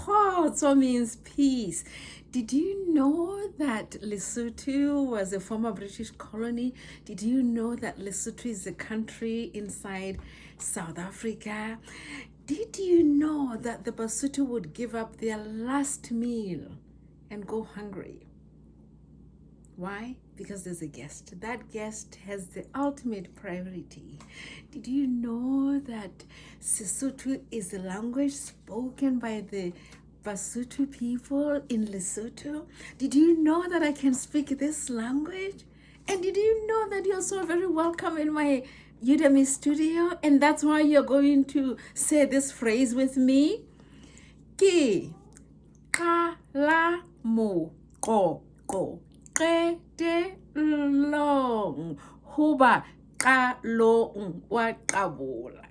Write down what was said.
Kgotso means peace. Did you know that Lesotho was a former British colony? Did you know that Lesotho is a country inside South Africa? Did you know that the Basotho would give up their last meal and go hungry? Why? Because there's a guest. That guest has the ultimate priority. Did you know that Sesotho is a language spoken by the Basotho people in Lesotho? Did you know that I can speak this language? And did you know that you're so very welcome in my Udemy studio? And that's why you're going to say this phrase with me. Ke qala moqoqo qetellong hoba qalong wa qabola.